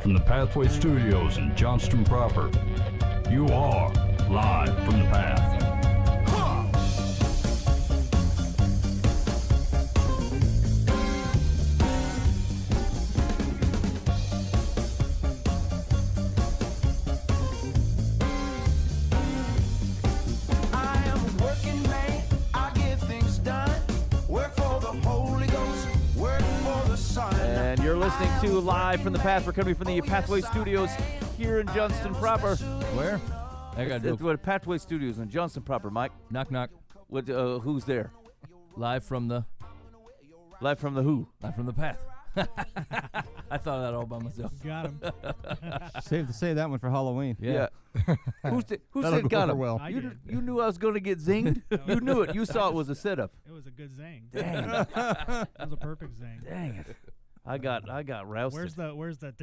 from the Pathway Studios in Johnston proper. You are live from the Path. Listening to Live from the Path. We're coming from the Pathway Studios here in Johnston proper. Where? I got the Pathway Studios in Johnston proper, Mike. Knock, knock. What? Who's there? Live from the who? Live from the Path. I thought of that all by myself. Got him. Save that one for Halloween. Yeah. Who said got him? Well. You knew I was going to get zinged? You knew it. You saw it was a setup. It was a good zing. Dang. That was a perfect zing. Dang it. I got rousted. Where's the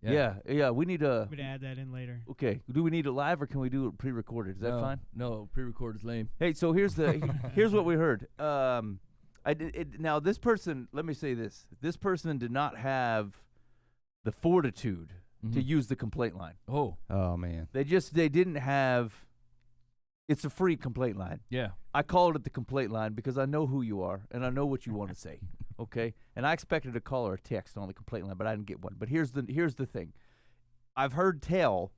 Yeah, we need to add that in later. Okay. Do we need it live or can we do it pre-recorded? Is that fine? No, pre-recorded is lame. Hey, so here's what we heard. Now this person, let me say this. This person did not have the fortitude to use the complaint line. Oh man. They didn't have. It's a free complaint line. Yeah. I called it the complaint line because I know who you are and I know what you want to say. Okay, and I expected a call or a text on the complaint line, but I didn't get one. But here's the thing: I've heard tell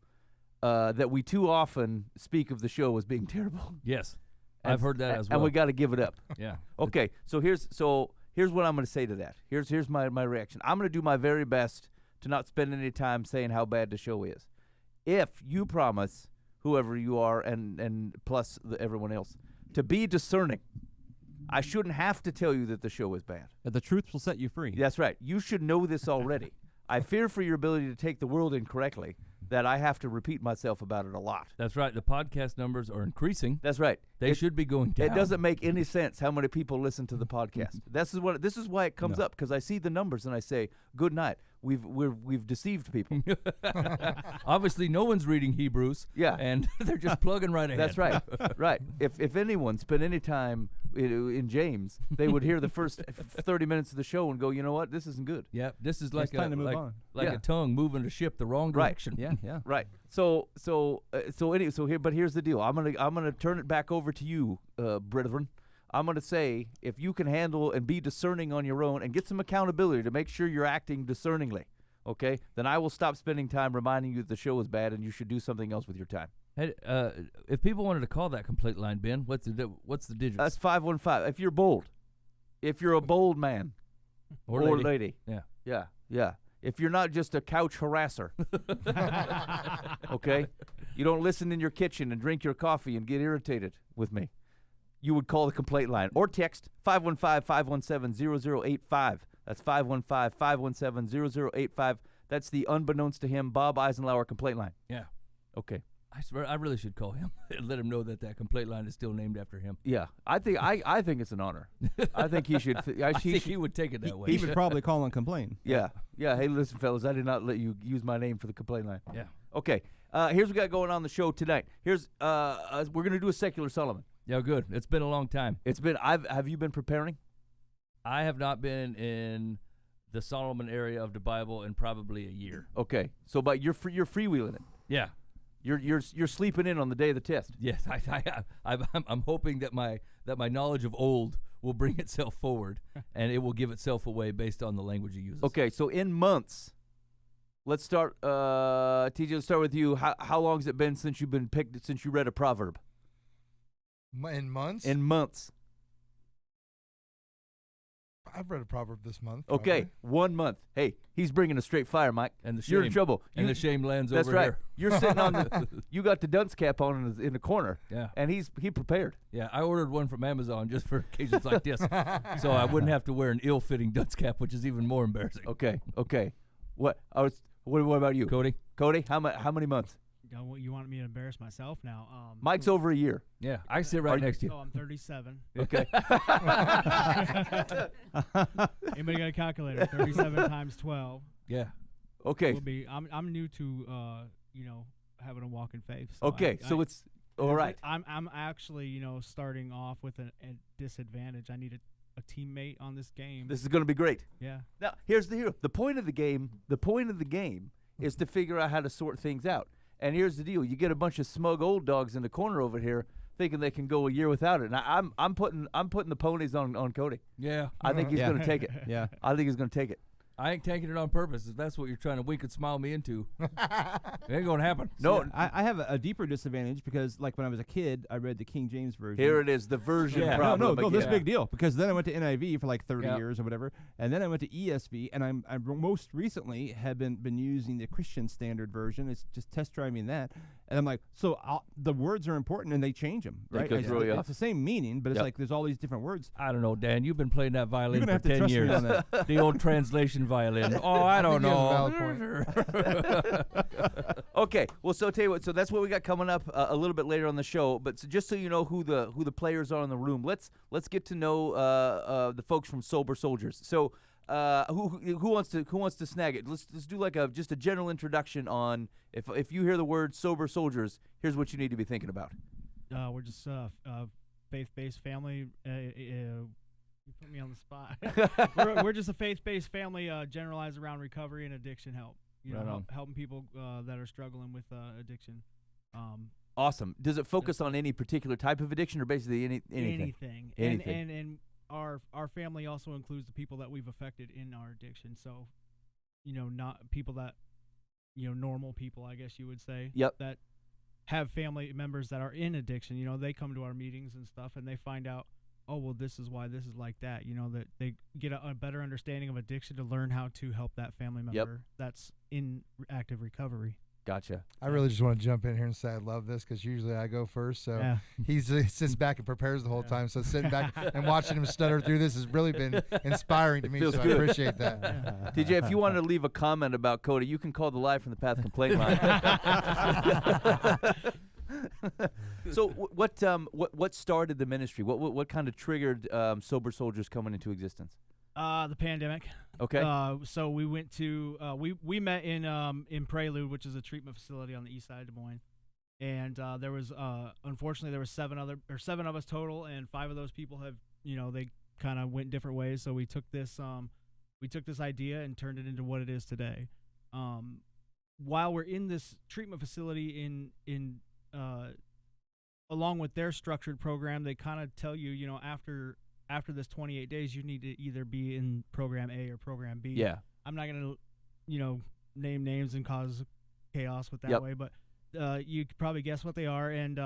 that we too often speak of the show as being terrible. Yes, I've heard that as well. And we got to give it up. Yeah. Okay, so here's what I'm going to say to that. Here's my reaction. I'm going to do my very best to not spend any time saying how bad the show is. If you promise, whoever you are, and plus everyone else, to be discerning. I shouldn't have to tell you that the show is bad. The truth will set you free. That's right. You should know this already. I fear for your ability to take the world incorrectly that I have to repeat myself about it a lot. That's right. The podcast numbers are increasing. That's right. They should be going down. It doesn't make any sense how many people listen to the podcast. This is why it comes up, because I see the numbers and I say, good night. We've deceived people. Obviously, no one's reading Hebrews. Yeah, and they're just plugging right ahead. That's right, right. If anyone spent any time in James, they would hear the first 30 minutes of the show and go, you know what, this isn't good. Yeah, this is like time to move on. A tongue moving a ship the wrong direction. Right. Yeah. Right. So here's the deal. I'm gonna turn it back over to you, brethren. I'm going to say, if you can handle and be discerning on your own and get some accountability to make sure you're acting discerningly, okay, then I will stop spending time reminding you that the show is bad and you should do something else with your time. Hey, if people wanted to call that complaint line, Ben, what's the digits? That's 515. If you're bold. If you're a bold man. Or lady. Yeah. If you're not just a couch harasser. Okay? You don't listen in your kitchen and drink your coffee and get irritated with me. You would call the complaint line or text 515-517-0085. That's 515-517-0085. That's the unbeknownst to him Bob Eisenhower complaint line. Yeah. Okay. I swear, I really should call him and let him know that complaint line is still named after him. Yeah, I think it's an honor. I think he should. I think he would take it that way. He would probably call and complain. Yeah. Hey, listen, fellas, I did not let you use my name for the complaint line. Yeah. Okay. Here's what we got going on the show tonight. Here's we're gonna do a secular Solomon. Yeah, good. It's been a long time. Have you been preparing? I have not been in the Solomon area of the Bible in probably a year. Okay. So, but you're freewheeling it. Yeah. You're sleeping in on the day of the test. Yes, I'm hoping that my knowledge of old will bring itself forward, and it will give itself away based on the language it uses. Okay, so in months, let's start. TJ, let's start with you. How long has it been since you read a proverb? In months? In months. I've read a proverb this month. Okay, 1 month. Hey, he's bringing a straight fire, Mike. And the shame, you're in trouble. The shame lands over here. That's right. here. You're sitting on you got the dunce cap on in the corner. Yeah. And he prepared. Yeah, I ordered one from Amazon just for occasions like this, so I wouldn't have to wear an ill-fitting dunce cap, which is even more embarrassing. Okay. What about you, Cody? How many months? You want me to embarrass myself now? Mike's over a year. Yeah, I sit right next to you. So I'm 37. Okay. Anybody got a calculator? 37 times 12. Yeah. Okay. I'm new to having a walk in faith. So okay. It's all right. I'm actually starting off with a disadvantage. I need to a teammate on this game. This is going to be great. Yeah. Now, here's the point of the game. The point of the game is to figure out how to sort things out. And here's the deal: you get a bunch of smug old dogs in the corner over here, thinking they can go a year without it. And I'm putting the ponies on Cody. Yeah. I think he's Yeah. going to take it. Yeah. I think he's going to take it. I ain't taking it on purpose. If that's what you're trying to wink and smile me into, it ain't gonna happen. No, I have a deeper disadvantage because, like, when I was a kid, I read the King James version. here it is, the version Yeah. problem. No, this again. big deal because then I went to NIV for like 30 Yep. years or whatever, and then I went to ESV, and I most recently have been using the Christian Standard Version. It's just test driving that, and I'm like, so the words are important and they change them, They right? could throw you it's off. the same meaning, but it's Yep. like there's all these different words. I don't know, Dan. You've been playing that violin You're gonna for have to 10 trust me years. on that. The old translation violin. Oh, I don't think he has a know. Okay, well, so tell you what, so that's what we got coming up a little bit later on the show. But just so you know who the players are in the room, let's get to know the folks from Sober Soldiers. So who wants to snag it? Let's do like just a general introduction on if you hear the word Sober Soldiers, here's what you need to be thinking about. We're just faith-based family. You put me on the spot. we're just a faith-based family generalized around recovery and addiction help. You know, Right on. helping people that are struggling with addiction. Awesome. Does it focus on any particular type of addiction or basically anything? Anything. And our family also includes the people that we've affected in our addiction. So, you know, not people that, you know, normal people, I guess you would say. Yep. That have family members that are in addiction. You know, they come to our meetings and stuff, and they find out, oh, well, this is why this is like that. You know, that they get a better understanding of addiction to learn how to help that family member that's in active recovery. Gotcha. I really just want to jump in here and say I love this because usually I go first. So Yeah. he sits back and prepares the whole time. So sitting back and watching him stutter through this has really been inspiring to me. feels So good. I appreciate that. TJ, if you wanted to leave a comment about Cody, you can call the Live from the Path complaint line. So what started the ministry? What kind of triggered Sober Soldiers coming into existence? The pandemic. Okay. So we went to we met in Prelude, which is a treatment facility on the east side of Des Moines, and there was unfortunately there was seven of us total, and 5 of those people have, you know, they kind of went different ways. So we took this idea and turned it into what it is today. While we're in this treatment facility in along with their structured program, they kind of tell you, you know, after this 28 days, you need to either be in program A or program B. Yeah. I'm not going to, you know, name names and cause chaos with that Yep. way, but you could probably guess what they are. And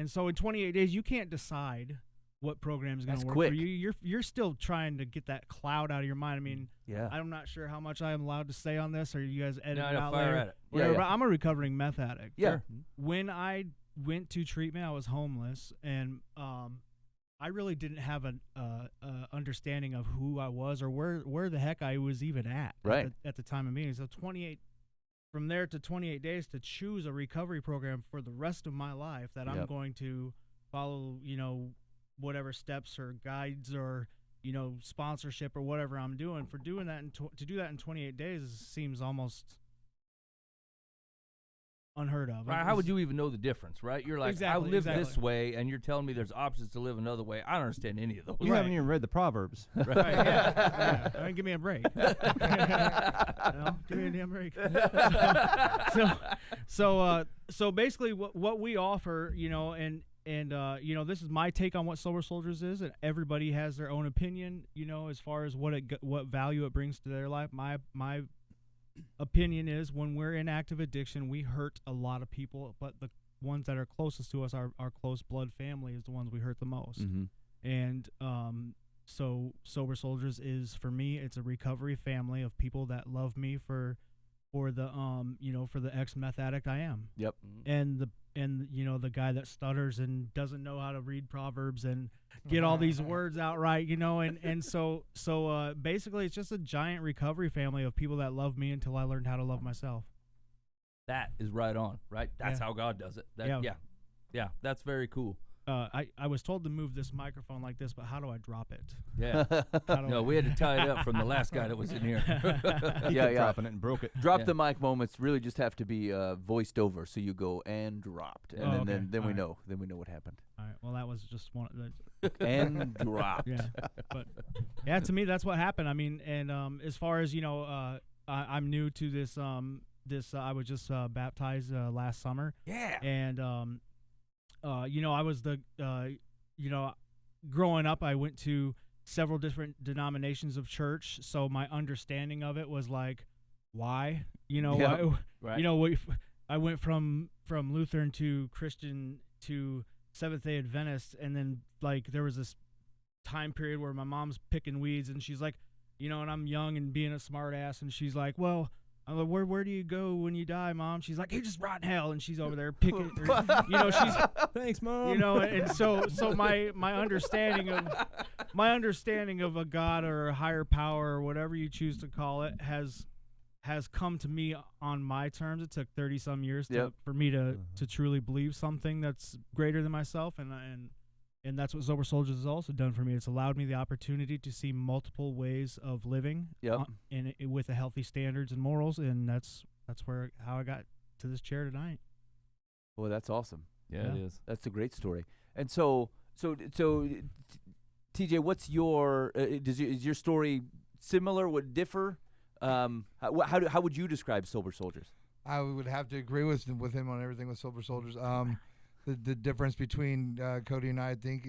so in 28 days, you can't decide what program is going That's to work quick. for you. You're still trying to get that cloud out of your mind. I mean, Yeah. I'm not sure how much I am allowed to say on this, or you guys edit No, it out fire later. at it. Whatever, Yeah. But I'm a recovering meth addict. Yeah. When I went to treatment, I was homeless, and I really didn't have an understanding of who I was or where the heck I was even at Right. at the time of meeting. So 28, from there to 28 days to choose a recovery program for the rest of my life that I'm Yep. going to follow, you know, whatever steps or guides or, you know, sponsorship or whatever I'm doing. For doing that to do that in 28 days seems almost unheard of. Right, how would you even know the difference, right? You're like, Exactly, I live this exactly. way, and you're telling me there's options to live another way. I don't understand any of those. You Right. haven't even read the Proverbs. Right, yeah. I mean, give me a break. No, give me a damn break. So basically, what we offer, you know, and you know, this is my take on what Sober Soldiers is, and everybody has their own opinion, you know, as far as what value it brings to their life. My opinion is when we're in active addiction, we hurt a lot of people, but the ones that are closest to us, our close blood family, is the ones we hurt the most. Mm-hmm. And so Sober Soldiers is, for me, it's a recovery family of people that love me for the you know, for the ex-meth addict I am. Yep. And you know, the guy that stutters and doesn't know how to read Proverbs and get all these words out right, you know, and so basically it's just a giant recovery family of people that love me until I learned how to love myself. That is right on, right? That's Yeah. how God does it. Yeah. Yeah, that's very cool. I was told to move this microphone like this, but how do I drop it? Yeah. How do No, I- we had to tie it up from the last guy that was in here. He Yeah, kept yeah. dropping it and broke it. Drop Yeah. the mic moments really just have to be voiced over. So you go and dropped, and Oh, then okay. then we All right. know. Then we know what happened. All right. Well, that was just one. Of the, And dropped. yeah, but yeah, to me that's what happened. I mean, and as far as I'm new to this. I was just baptized last summer, Yeah. and I was growing up, I went to several different denominations of church, so my understanding of it was like, why? Yeah. Right. I went from Lutheran to Christian to Seventh-day Adventist, and then like there was this time period where my mom's picking weeds, and she's like, and I'm young and being a smart ass, and she's like, well, I'm like, where do you go when you die, Mom? She's like, you just rot in hell, and she's over there picking, she's, Thanks, Mom. and so my understanding of a God or a higher power or whatever you choose to call it has come to me on my terms. It took 30 some years Yep. for me to truly believe something that's greater than myself, and that's what Sober Soldiers has also done for me. It's allowed me the opportunity to see multiple ways of living, Yep. with a healthy standards and morals, and that's how I got to this chair tonight. Well, that's awesome. Yeah, it is. That's a great story. And so TJ, what's your is your story similar? Would it differ? How would you describe Sober Soldiers? I would have to agree with him on everything with Sober Soldiers. The difference between Cody and I think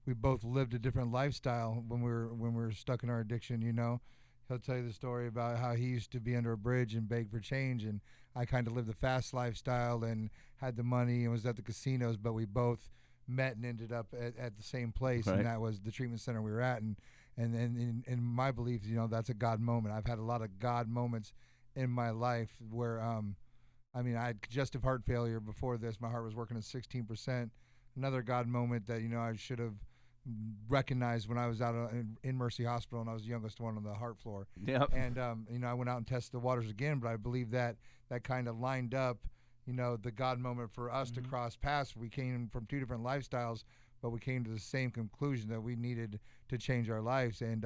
we both lived a different lifestyle when we were stuck in our addiction. He'll tell you the story about how he used to be under a bridge and beg for change, and I kind of lived the fast lifestyle and had the money and was at the casinos, but we both met and ended up at the same place, Right. and that was the treatment center we were at. And in my belief, that's a God moment. I've had a lot of God moments in my life where I had congestive heart failure before this. My heart was working at 16%. Another God moment that I should have recognized when I was out in Mercy Hospital and I was the youngest one on the heart floor. Yep. And I went out and tested the waters again, but I believe that kind of lined up the God moment for us to cross paths. We came from two different lifestyles, but we came to the same conclusion that we needed to change our lives. And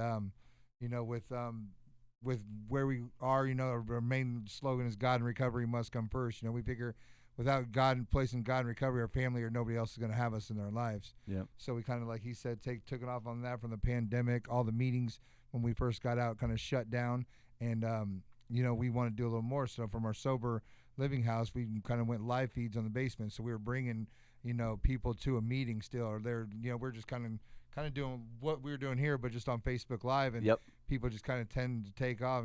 with where we are, our main slogan is God and recovery must come first. We figure without God and placing God in recovery, our family or nobody else is going to have us in their lives. Yep. So we kind of, like he said, took it off on that from the pandemic. All the meetings when we first got out kind of shut down, and we want to do a little more. So from our sober living house, we kind of went live feeds on the basement. So we were bringing people to a meeting still, or they're we're just kind of doing what we were doing here, but just on Facebook Live, and Yep. people just kind of tend to take off,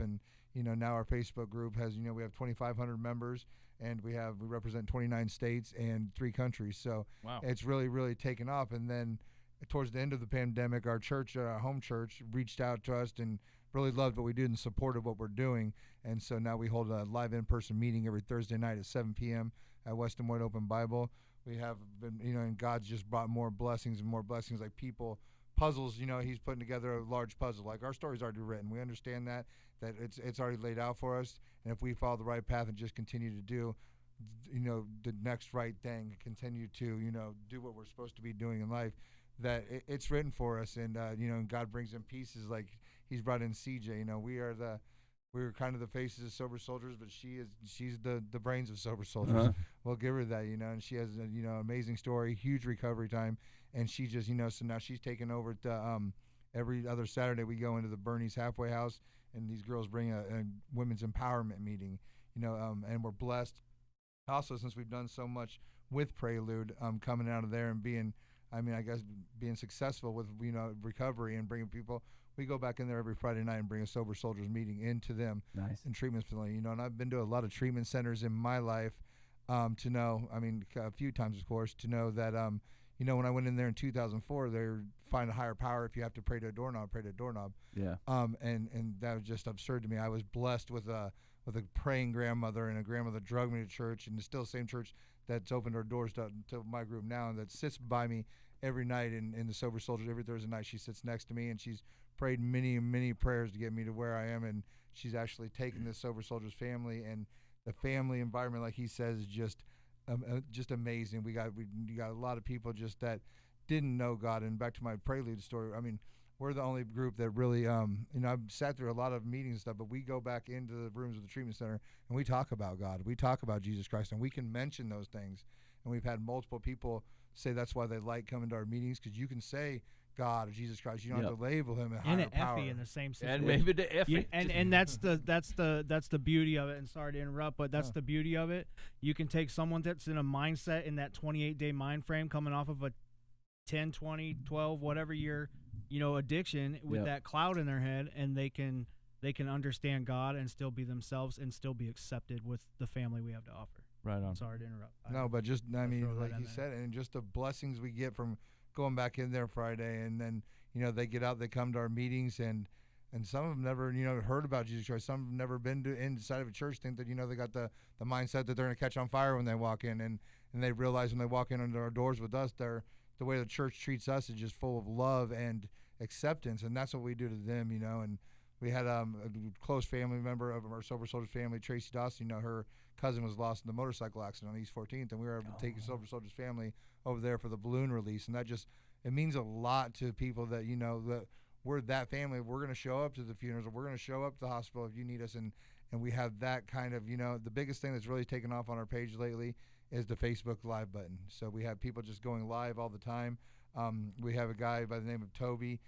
and now our Facebook group has we have 2,500 members, and we represent 29 states and 3 countries. So Wow. it's really, really taken off. And then towards the end of the pandemic, our church, our home church, reached out to us and really loved what we did and supported what we're doing. And so now we hold a live in-person meeting every Thursday night at 7 p.m. at Weston White Open Bible. We have been, and God's just brought more blessings and more blessings, like people, puzzles. He's putting together a large puzzle. Like, our story's already written. We understand that it's already laid out for us. And if we follow the right path and just continue to do, the next right thing, continue to, do what we're supposed to be doing in life, that it's written for us. And, and God brings in pieces like he's brought in CJ. We're kind of the faces of Sober Soldiers, but she's the brains of Sober Soldiers. Uh-huh. We'll give her that, and she has amazing story, huge recovery time, and she just so now she's taken over to every other Saturday we go into the Bernie's halfway house, and these girls bring a women's empowerment meeting, and we're blessed. Also, since we've done so much with Prelude, coming out of there and being successful with recovery and bringing people. We go back in there every Friday night and bring a Sober Soldiers meeting into them. Nice. In treatment facility, and I've been to a lot of treatment centers in my life, to know, a few times, of course, to know that, when I went in there in 2004, they find a higher power. If you have to pray to a doorknob, pray to a doorknob. Yeah. And that was just absurd to me. I was blessed with a praying grandmother, and a grandmother drugged me to church, and it's still the same church that's opened her doors to my group now, and that sits by me every night in the Sober Soldiers. Every Thursday night, she sits next to me, and she's prayed many, many prayers to get me to where I am, and she's actually taken this Sober Soldiers family, and the family environment, like he says, is just just amazing. We got a lot of people just that didn't know God. And back to my prelude story, I mean, we're the only group that really, I've sat through a lot of meetings and stuff, but we go back into the rooms of the treatment center and we talk about God. We talk about Jesus Christ, and we can mention those things. And we've had multiple people say that's why they like coming to our meetings, because you can say God or Jesus Christ. You don't have to label him a higher and an power. Effie in the same situation. And maybe the Effie. And that's the beauty of it. And sorry to interrupt, but that's the beauty of it. You can take someone that's in a mindset in that 28-day mind frame, coming off of a 10, 20, 12, whatever year, addiction, with that cloud in their head, and they can understand God and still be themselves and still be accepted with the family we have to offer. Right on. Sorry to interrupt. No, but just, I mean, throw that like in you there. said, and just the blessings we get from going back in there Friday, and then, they get out, they come to our meetings, and some of them never, heard about Jesus Christ. Some have never been to inside of a church, think that, they got the mindset that they're going to catch on fire when they walk in, and they realize when they walk in under our doors with us, the way the church treats us is just full of love and acceptance, and that's what we do to them, and we had a close family member of our Sober Soldierz family, Tracy Dawson. Her cousin was lost in a motorcycle accident on East 14th, and we were able to take the Sober Soldierz family over there for the balloon release, and that just, it means a lot to people that, that we're that family. We're going to show up to the funerals, or we're going to show up to the hospital if you need us, and we have that kind of, the biggest thing that's really taken off on our page lately is the Facebook Live button. So we have people just going live all the time. We have a guy by the name of Toby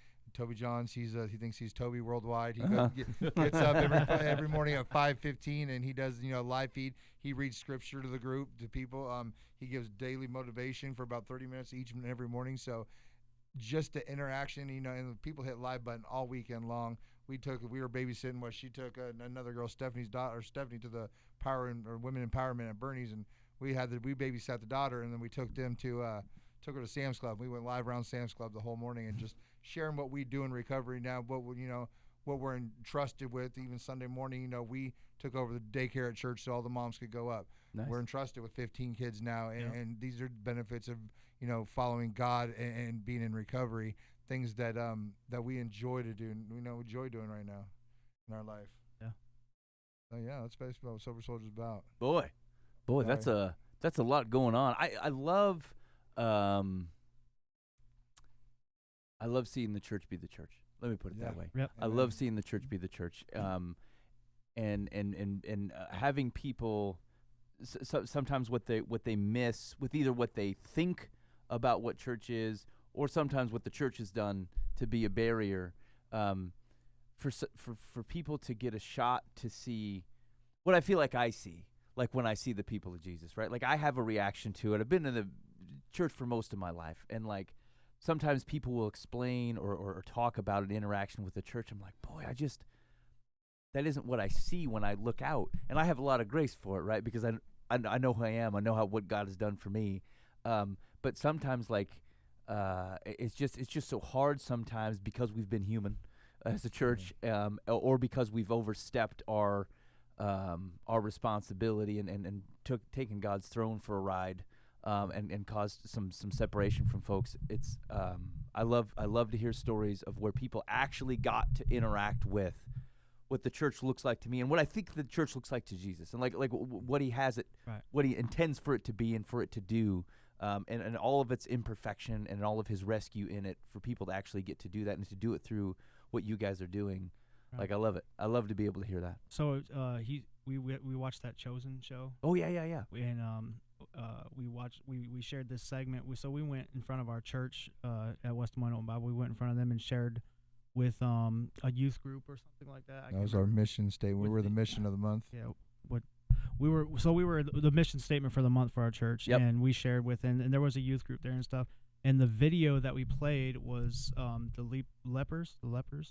Johns. He thinks he's Toby worldwide. He gets up every morning at 5:15, and he does live feed. He reads scripture to the group, to people. He gives daily motivation for about 30 minutes each and every morning. So just the interaction, and the people hit live button all weekend long. We were babysitting what she took another girl, Stephanie, to the women empowerment at Bernie's, and we babysat the daughter, and then we took her to Sam's Club. We went live around Sam's Club the whole morning, and just sharing what we do in recovery now, what we're entrusted with. Even Sunday morning, we took over the daycare at church so all the moms could go up. Nice. We're entrusted with 15 kids now, and these are benefits of following God and being in recovery. Things that we enjoy to do, and enjoy doing right now in our life. Yeah. So yeah, that's basically what Sober Soldierz is about. Boy, that's a lot going on. I love seeing the church be the church. Let me put it that way. Yep. I love seeing the church be the church. And having people sometimes what they miss with either what they think about what church is, or sometimes what the church has done to be a barrier, for people to get a shot to see what I feel like I see, like when I see the people of Jesus, right? Like I have a reaction to it. I've been in the church for most of my life, and like sometimes people will explain or talk about an interaction with the church. I'm like, boy, that isn't what I see when I look out, and I have a lot of grace for it, right? Because I know who I am. I know what God has done for me. But sometimes it's just so hard sometimes because we've been human as a church, or because we've overstepped our responsibility and taken God's throne for a ride, and caused some separation from folks. It's I love to hear stories of where people actually got to interact with what the church looks like to me, and what I think the church looks like to Jesus, and like what he has it, Right. what he intends for it to be and for it to do, and all of its imperfection and all of his rescue in it, for people to actually get to do that and to do it through what you guys are doing. Right. Like I love it. I love to be able to hear that. So we watched that Chosen show. Oh yeah. And we shared this segment. We went in front of our church at West Des Moines Open Bible. We went in front of them and shared with a youth group or something like that. That was our mission statement. We were the mission of the month. Yeah. We were the mission statement for the month for our church. Yep. And we shared with, and there was a youth group there and stuff. And the video that we played was the lepers.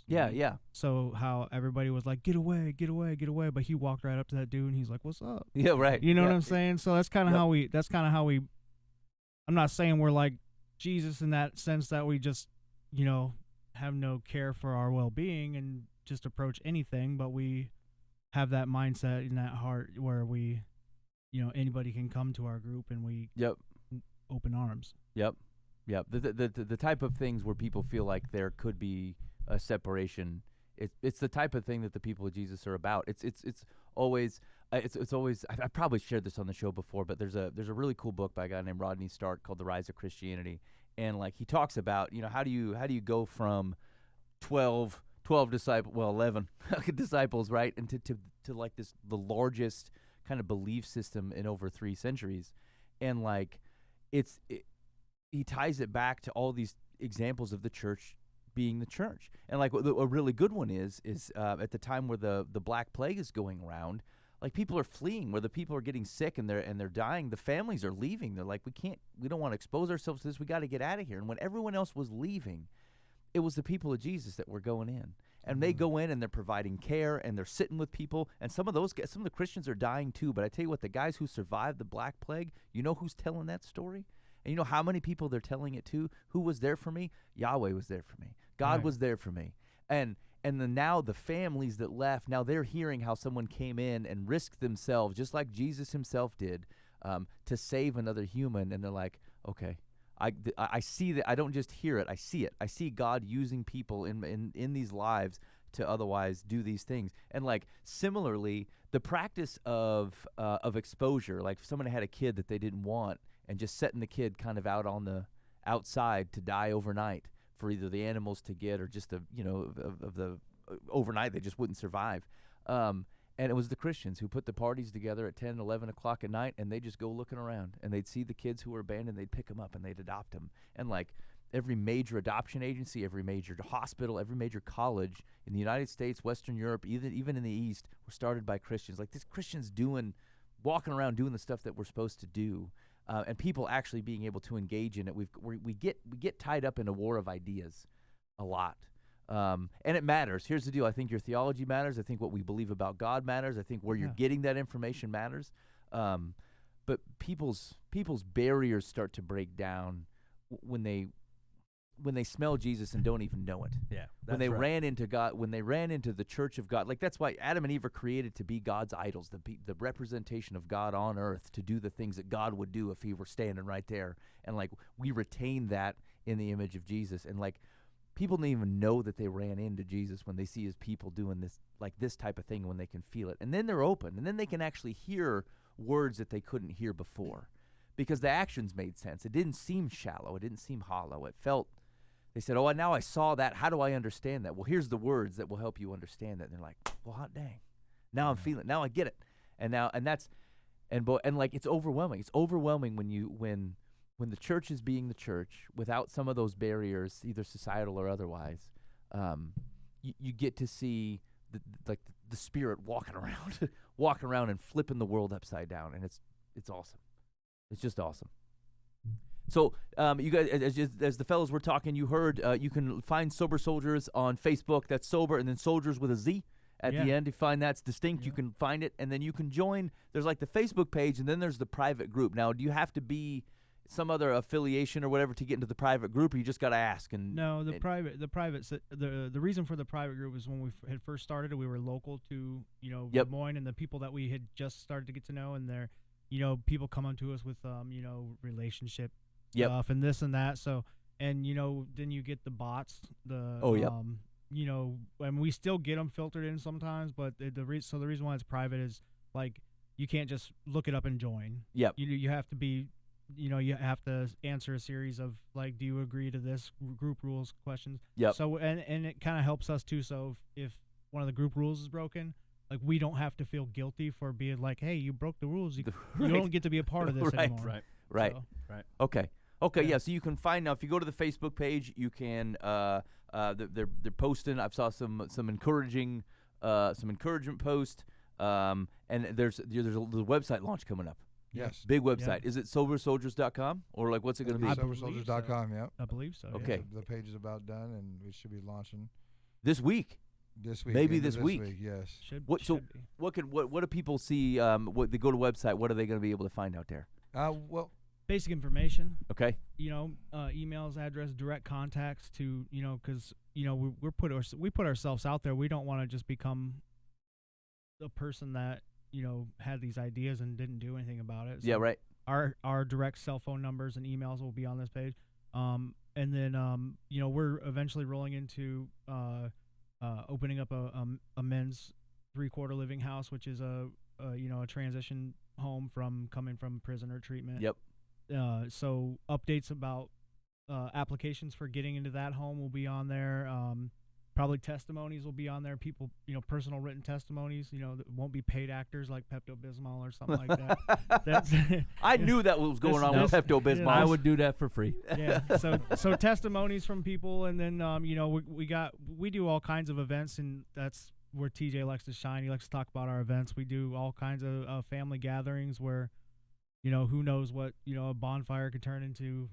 Yeah. So how everybody was like, get away, but he walked right up to that dude and he's like, what's up? Yeah, right. You know Yeah. what I'm saying? So that's kind of how we. I'm not saying we're like Jesus in that sense that we just, have no care for our well-being and just approach anything, but we have that mindset in that heart where we, anybody can come to our group and we open arms. Yep. The type of things where people feel like there could be a separation. It's the type of thing that the people of Jesus are about. It's always it's always I probably shared this on the show before, but there's a really cool book by a guy named Rodney Stark called The Rise of Christianity, and like he talks about how do you go from 12 disciples, well 11 disciples, right, and to like the largest kind of belief system in over 3 centuries, and like he ties it back to all these examples of the church being the church, and like a really good one is at the time where the Black Plague is going around. Like people are fleeing, where the people are getting sick and they're dying. The families are leaving. They're like, we don't want to expose ourselves to this. We got to get out of here. And when everyone else was leaving, it was the people of Jesus that were going in. And they go in and they're providing care and they're sitting with people. And some of the Christians are dying too. But I tell you what, the guys who survived the Black Plague, you know who's telling that story? And you know how many people they're telling it to? Who was there for me? Yahweh was there for me. God was there for me. And then now the families that left, now they're hearing how someone came in and risked themselves, just like Jesus himself did, to save another human. And they're like, okay, I see that. I don't just hear it. I see it. I see God using people in these lives to otherwise do these things. And like similarly, the practice of exposure, like if someone had a kid that they didn't want and just setting the kid kind of out on the outside to die overnight, for either the animals to get or just the overnight they just wouldn't survive. And it was the Christians who put the parties together at 10, 11 o'clock at night, and they just go looking around, and they'd see the kids who were abandoned, they'd pick them up, and they'd adopt them. And like every major adoption agency, every major hospital, every major college in the United States, Western Europe, even in the East, were started by Christians. Like these Christians walking around doing the stuff that we're supposed to do. And people actually being able to engage in it. We get tied up in a war of ideas a lot, and it matters. Here's the deal: I think your theology matters. I think what we believe about God matters. I think where you're getting that information matters. But people's barriers start to break down when they smell Jesus and don't even know it. Yeah, when they ran into God, when they ran into the church of God, like that's why Adam and Eve are created to be God's idols, the representation of God on earth, to do the things that God would do if he were standing right there. And like we retain that in the image of Jesus. And like people don't even know that they ran into Jesus when they see his people doing this type of thing, when they can feel it. And then they're open, and then they can actually hear words that they couldn't hear before, because the actions made sense. It didn't seem shallow. It didn't seem hollow. It felt. They said, "Oh, now I saw that. How do I understand that?" Well, here's the words that will help you understand that. And they're like, "Well, hot dang, now I'm feeling. Now I get it." And like it's overwhelming. It's overwhelming when the church is being the church without some of those barriers, either societal or otherwise. You get to see the Spirit walking around and flipping the world upside down, and it's awesome. It's just awesome. So you guys, as the fellows were talking, you heard you can find Sober Soldierz on Facebook. That's Sober and then Soldierz with a Z at the end. You find that's distinct. You can find it, and then you can join. There's like the Facebook page, and then there's the private group. Now, do you have to be some other affiliation or whatever to get into the private group, or you just got to ask? And no, the reason for the private group was when we had first started, we were local to Des Moines, and the people that we had just started to get to know, and they're people come on to us with relationship stuff and this and that. So, and then you get the bots, and we still get them filtered in sometimes, but the reason why it's private is like you can't just look it up and join. You have to be, you have to answer a series of like, do you agree to this group rules questions? So and it kind of helps us too. So if one of the group rules is broken, like we don't have to feel guilty for being like, hey, you broke the rules. You don't get to be a part of this anymore. Right. So. Okay. Yeah. So you can find now if you go to the Facebook page, you can they're posting. I've saw some encouraging encouragement posts. And there's a website launch coming up. Yes. Big website. Is it sobersoldierz.com or like what's it going to be? Sobersoldierz.com. Yeah. I believe so. Okay. The page is about done, and we should be launching this week. Maybe this week. Yes. What do people see? What they go to website? What are they going to be able to find out there? Well, basic information. Okay. Emails, address, direct contacts to because we put ourselves out there. We don't want to just become the person that had these ideas and didn't do anything about it. So yeah. Right. Our direct cell phone numbers and emails will be on this page. And then we're eventually rolling into opening up a men's 3-quarter living house, which is a transition home from coming from prisoner treatment. Yep. So updates about applications for getting into that home will be on there. Probably testimonies will be on there. People, personal written testimonies, that won't be paid actors like Pepto-Bismol or something like that. That's I knew that was going on with Pepto-Bismol. I would do that for free. Yeah. So testimonies from people, and then we do all kinds of events, and that's where TJ likes to shine. He likes to talk about our events. We do all kinds of family gatherings where, who knows what a bonfire could turn into.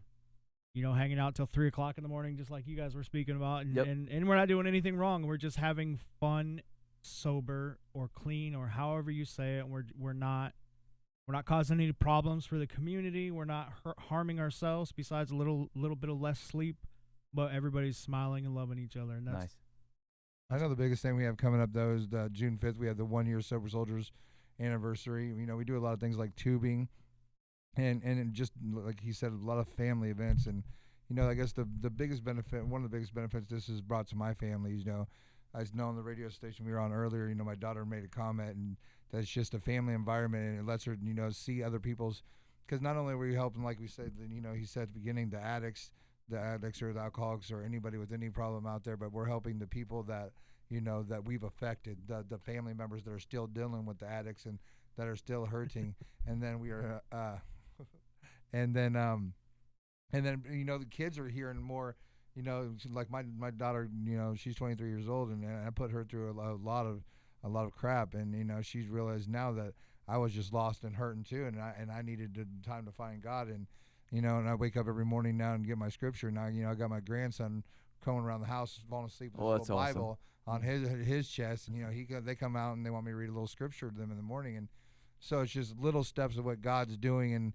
Hanging out till 3 o'clock in the morning, just like you guys were speaking about, and, Yep. and we're not doing anything wrong. We're just having fun, sober, or clean, or however you say it. We're not causing any problems for the community. We're not harming ourselves. Besides a little bit of less sleep, but everybody's smiling and loving each other, and that's Nice. I know the biggest thing we have coming up though is June 5th. We have the 1 year Sober Soldiers anniversary. We do a lot of things like tubing. And just like he said, a lot of family events, and I guess the biggest benefit, one of the biggest benefits this has brought to my family, I know on the radio station we were on earlier, my daughter made a comment, and that's just a family environment, and it lets her see other people's, because not only are we helping, like we said, he said at the beginning, the addicts or the alcoholics or anybody with any problem out there, but we're helping the people that that we've affected, the family members that are still dealing with the addicts and that are still hurting, and then we are. And then the kids are hearing more, like my daughter, she's 23 years old, and I put her through a lot of crap, and she's realized now that I was just lost and hurting too, and I needed time to find God, and and I wake up every morning now and get my scripture. Now I got my grandson coming around the house, falling asleep with a little Bible on his chest, and they come out and they want me to read a little scripture to them in the morning, and so it's just little steps of what God's doing, and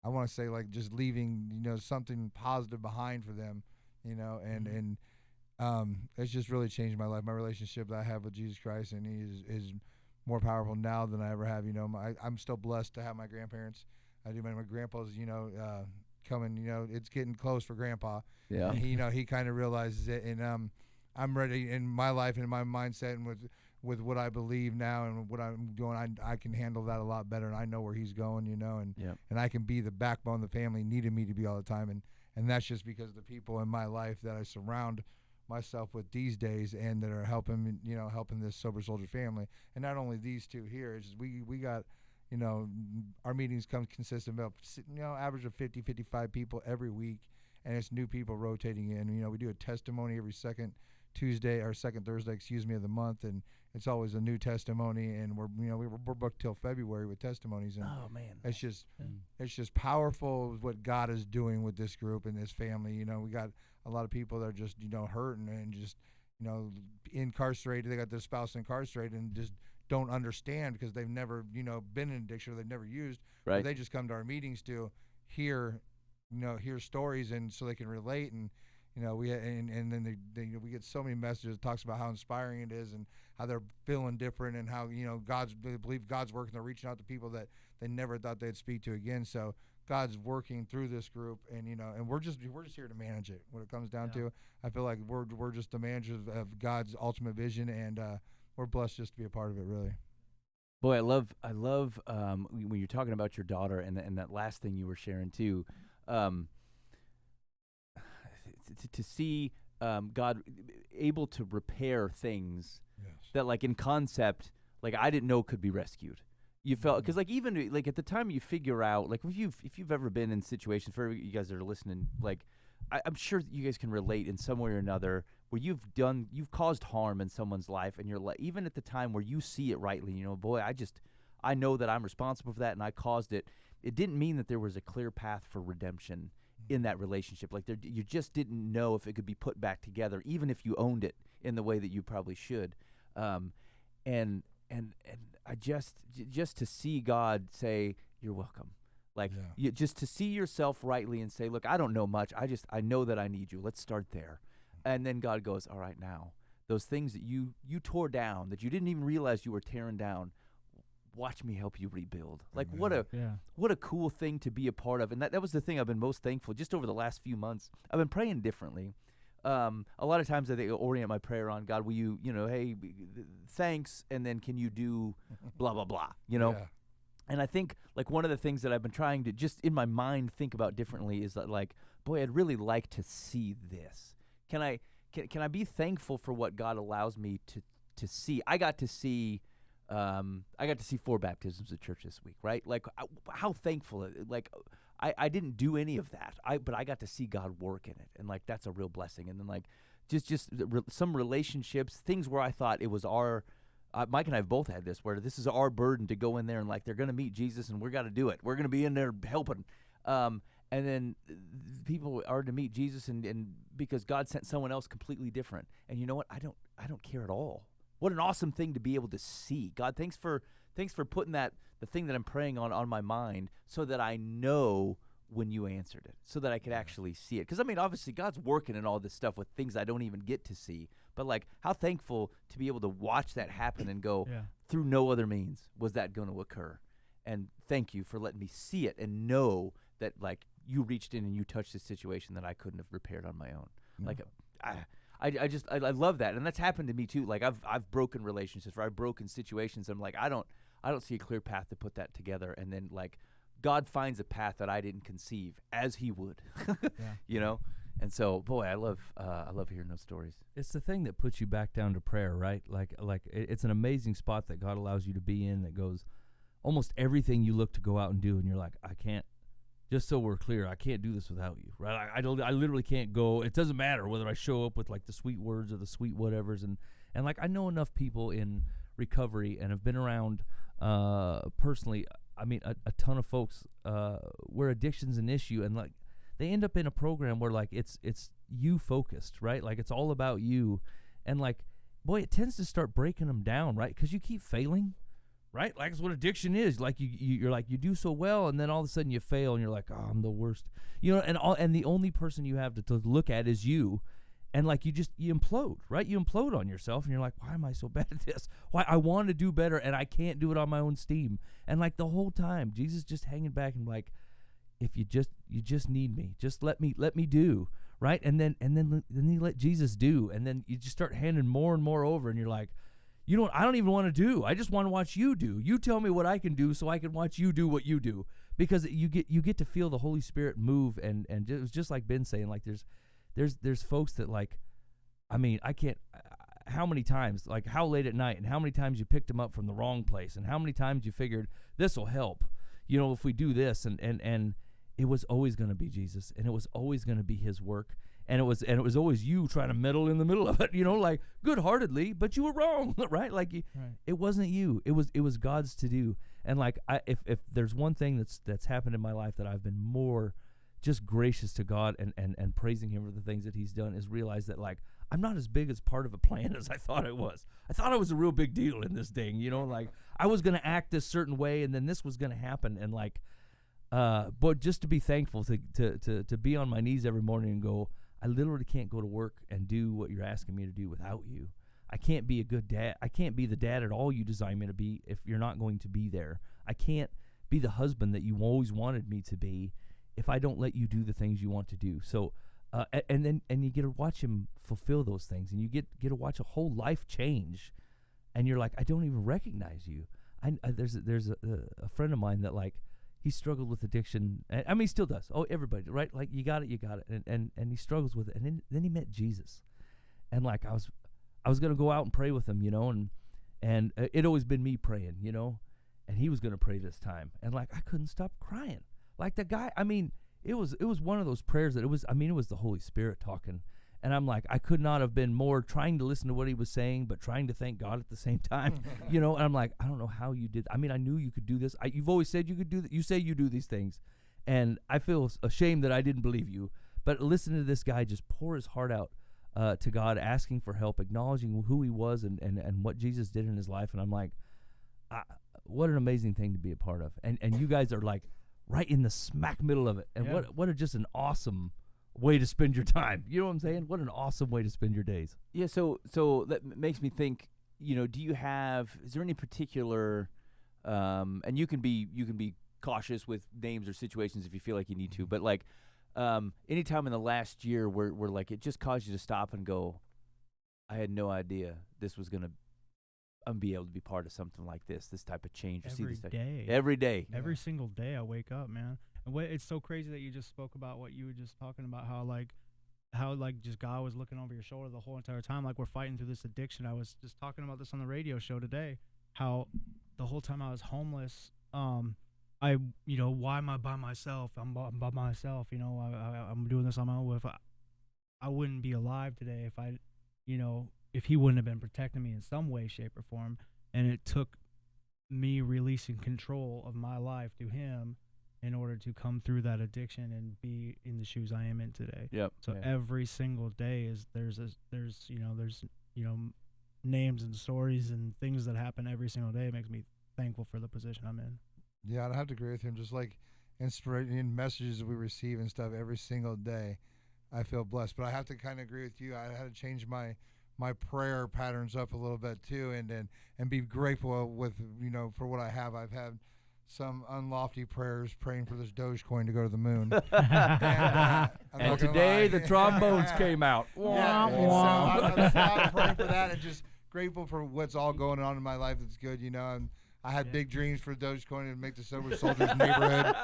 I want to say like just leaving something positive behind for them, and it's just really changed my life. My relationship that I have with Jesus Christ, and He is more powerful now than I ever have. I'm still blessed to have my grandparents. I do. My grandpa's coming. It's getting close for Grandpa. Yeah. And he kind of realizes it, and I'm ready in my life and in my mindset and with what I believe now and what I'm doing, I can handle that a lot better, and I know where he's going, and I can be the backbone the family needed me to be all the time, and that's just because of the people in my life that I surround myself with these days and that are helping this Sober Soldier family. And not only these two here, it's just we got, our meetings consist of about, average of 50, 55 people every week, and it's new people rotating in. We do a testimony every second Thursday of the month, and it's always a new testimony, and we're booked till February with testimonies, and it's just powerful what God is doing with this group and this family. We got a lot of people that are just hurting and just incarcerated. They got their spouse incarcerated and just don't understand because they've never been in addiction, or they've never used. Right. They just come to our meetings to hear stories, and so they can relate, and we then we get so many messages that talks about how inspiring it is and how they're feeling different, and how they believe God's working. They're reaching out to people that they never thought they'd speak to again. So God's working through this group, and and we're just here to manage it. When it comes down to, I feel like we're just the managers of God's ultimate vision, and we're blessed just to be a part of it. Really. Boy, I love when you're talking about your daughter and that last thing you were sharing too. To see God able to repair things that, like, in concept, like, I didn't know could be rescued. You felt, because like even like at the time you figure out, like, if you've ever been in situations, for you guys that are listening, like I'm sure that you guys can relate in some way or another where you've caused harm in someone's life, and you're like, even at the time where you see it rightly, boy, I know that I'm responsible for that and I caused it. It didn't mean that there was a clear path for redemption in that relationship. Like, you just didn't know if it could be put back together, even if you owned it in the way that you probably should. And I just to see God say, "You're welcome." Like, just to see yourself rightly and say, "Look, I don't know much. I know that I need you. Let's start there." And then God goes, "All right, now those things that you tore down, that you didn't even realize you were tearing down, watch me help you rebuild." Like, what a cool thing to be a part of. And that was the thing I've been most thankful just over the last few months. I've been praying differently. a lot of times I think I orient my prayer on God. Will you, hey, thanks, and then can you do blah blah blah, Yeah. And I think like one of the things that I've been trying to just in my mind think about differently is that like, boy, I'd really like to see this. Can I be thankful for what God allows me to see? I got to see 4 baptisms at church this week, right? Like how thankful, like I didn't do any of that. But I got to see God work in it, and like that's a real blessing. And then like just some relationships, things where I thought it was our Mike and I have both had this, where this is our burden to go in there and like they're going to meet Jesus and we're got to do it. We're going to be in there helping. And then people are to meet Jesus and because God sent someone else completely different. And you know what? I don't care at all. What an awesome thing to be able to see. God, thanks for putting the thing that I'm praying on my mind so that I know when you answered it, so that I could actually see it. Because, I mean, obviously God's working in all this stuff with things I don't even get to see. But, like, how thankful to be able to watch that happen and go, through no other means was that going to occur. And thank you for letting me see it and know that, like, you reached in and you touched a situation that I couldn't have repaired on my own. Like, I love that. And that's happened to me, too. Like, I've broken relationships, or I've broken situations. And I'm like, I don't see a clear path to put that together. And then, like, God finds a path that I didn't conceive, as He would, And so, boy, I love hearing those stories. It's the thing that puts you back down to prayer, right? Like it's an amazing spot that God allows you to be in. That goes almost everything you look to go out and do, and you're like, I can't. Just so we're clear, I can't do this without you, right? I literally can't go. It doesn't matter whether I show up with like the sweet words or the sweet whatevers, and like I know enough people in recovery and have been around personally. I mean, a ton of folks where addiction's an issue, and like they end up in a program where like it's you focused, right? Like it's all about you, and like boy, it tends to start breaking them down, right? Because you keep failing, right? Like that's what addiction is. Like you're like you do so well, and then all of a sudden you fail, and you're like, oh, I'm the worst, and the only person you have to look at is you. And like you implode, right? You implode on yourself, and you're like, why am I so bad at this? Why I want to do better, and I can't do it on my own steam. And like the whole time, Jesus just hanging back and like, if you just need me, just let me do, right? And then you let Jesus do, and then you just start handing more and more over, and you're like, you know what? I don't even want to do. I just want to watch you do. You tell me what I can do, so I can watch you do what you do, because you get to feel the Holy Spirit move, and it was just like Ben saying, like there's folks that like, I mean, I can't, how many times, like how late at night and how many times you picked them up from the wrong place and how many times you figured this will help, if we do this, and it was always going to be Jesus, and it was always going to be His work, and it was always you trying to meddle in the middle of it, like good-heartedly, but you were wrong, right? Like It wasn't you, it was God's to do. And like if there's one thing that's happened in my life that I've been more just gracious to God and praising Him for the things that He's done, is realize that like I'm not as big as part of a plan as I thought I was. I thought I was a real big deal in this thing, like I was going to act this certain way, and then this was going to happen, and like but just to be thankful to be on my knees every morning and go, I literally can't go to work and do what you're asking me to do without you. I can't be a good dad. I can't be the dad at all you designed me to be if you're not going to be there. I can't be the husband that you always wanted me to be if I don't let you do the things you want to do. So, and you get to watch Him fulfill those things, and you get to watch a whole life change, and you're like, I don't even recognize you. There's a friend of mine that like, he struggled with addiction. I mean, he still does. Oh, everybody, right? Like you got it. And he struggles with it. And then he met Jesus, and like I was gonna go out and pray with him, and it always been me praying, and he was gonna pray this time, and like I couldn't stop crying. Like the guy, I mean, it was one of those prayers that it was the Holy Spirit talking. And I'm like, I could not have been more trying to listen to what he was saying, but trying to thank God at the same time, And I'm like, I don't know how you did. I mean, I knew you could do this. You've always said you could do that. You say you do these things, and I feel ashamed that I didn't believe you. But listen to this guy just pour his heart out to God, asking for help, acknowledging who he was and what Jesus did in his life. And I'm like, what an amazing thing to be a part of. And you guys are like right in the smack middle of it. And what just an awesome way to spend your time. You know what I'm saying? What an awesome way to spend your days. Yeah, so that makes me think, is there any particular and you can be cautious with names or situations if you feel like you need to, but like anytime in the last year where like it just caused you to stop and go, I had no idea this was gonna be able to be part of something like this type of change. You see Every this type- day. every day. Every single day I wake up, man. And it's so crazy that you just spoke about what you were just talking about, how just God was looking over your shoulder the whole entire time, like we're fighting through this addiction. I was just talking about this on the radio show today, how the whole time I was homeless, why am I by myself? I'm by myself, I'm doing this on my own. If I wouldn't be alive today if he wouldn't have been protecting me in some way, shape, or form. And it took me releasing control of my life to him in order to come through that addiction and be in the shoes I am in today. Yep. So yeah. every single day there's names and stories and things that happen every single day. It makes me thankful for the position I'm in. Yeah, I'd have to agree with him. Just like inspiration messages we receive and stuff every single day, I feel blessed. But I have to kind of agree with you. I had to change my prayer patterns up a little bit too, and be grateful with for what I have. I've had some unlofty prayers praying for this Dogecoin to go to the moon. And today the trombones came out. Yeah, and so I'm praying for that and just grateful for what's all going on in my life that's good. I had big dreams for Dogecoin to make the Soldierz neighborhood,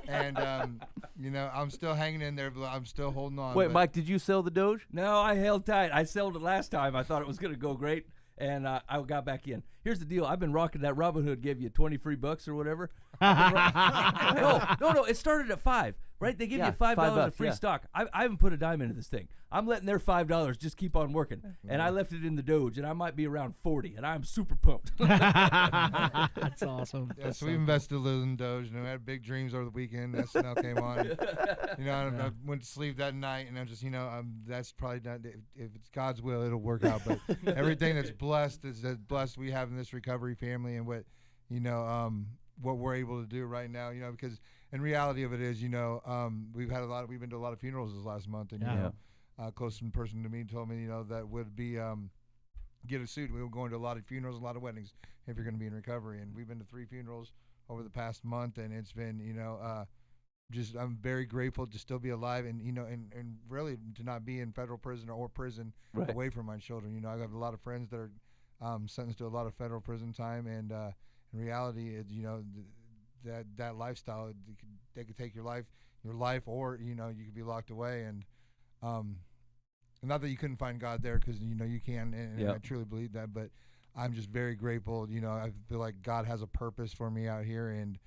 and I'm still hanging in there, but I'm still holding on. Wait, Mike, did you sell the Doge? No, I held tight. I sold it last time. I thought it was going to go great, and I got back in. Here's the deal. I've been rocking that Robinhood gave you 20 free bucks or whatever. No. It started at $5, right? They give you $5 of free stock. I haven't put a dime into this thing. I'm letting their $5 just keep on working. And I left it in the Doge, and I might be around 40, and I'm super pumped. That's awesome. Yeah, so we invested a little in Doge, and we had big dreams over the weekend. SNL came on. I went to sleep that night, and I'm just, that's probably not, if it's God's will, it'll work out. But everything that's blessed is that blessed we have in this recovery family, and what we're able to do right now, because in reality of it is, we've been to a lot of funerals this last month, and a close person to me told me, that would be get a suit. We were going to a lot of funerals, a lot of weddings if you're going to be in recovery, and we've been to 3 funerals over the past month, and it's been, I'm very grateful to still be alive, and and really to not be in federal prison or prison Right. away from my children. I have a lot of friends that are sentenced to a lot of federal prison time, and in reality, that lifestyle, they could take your life, or you could be locked away, and not that you couldn't find God there, because you can, and I truly believe that. But I'm just very grateful. I feel like God has a purpose for me out here, and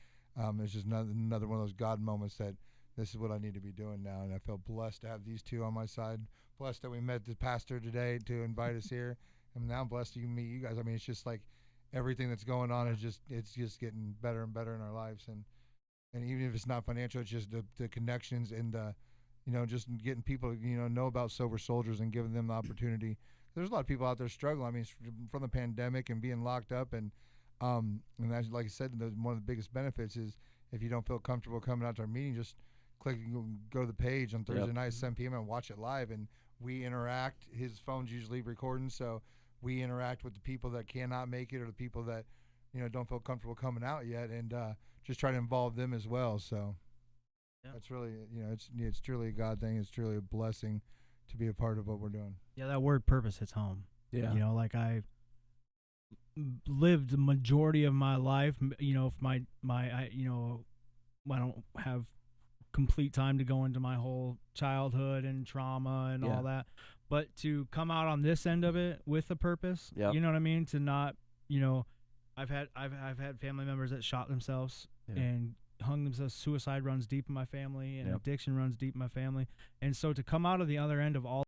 it's just another one of those God moments that this is what I need to be doing now, and I feel blessed to have these two on my side. Blessed that we met the pastor today to invite us here. And now I'm blessed to meet you guys. I mean, it's just like everything that's going on is it's just getting better and better in our lives. And even if it's not financial, it's just the connections and, just getting people, know about sober soldiers and giving them the opportunity. There's a lot of people out there struggling. I mean, from the pandemic and being locked up. And that's, like I said, one of the biggest benefits is if you don't feel comfortable coming out to our meeting, just click and go to the page on Thursday night, 7 p.m. and watch it live. And we interact. His phone's usually recording, so we interact with the people that cannot make it, or the people that don't feel comfortable coming out yet, and just try to involve them as well. So that's really it's truly a God thing. It's truly a blessing to be a part of what we're doing. Yeah, that word purpose hits home. Yeah. Like I lived the majority of my life. If I don't have complete time to go into my whole childhood and trauma and all that, but to come out on this end of it with a purpose, you know what I mean? To not, I've had family members that shot themselves and hung themselves. Suicide runs deep in my family, and addiction runs deep in my family. And so to come out of the other end of all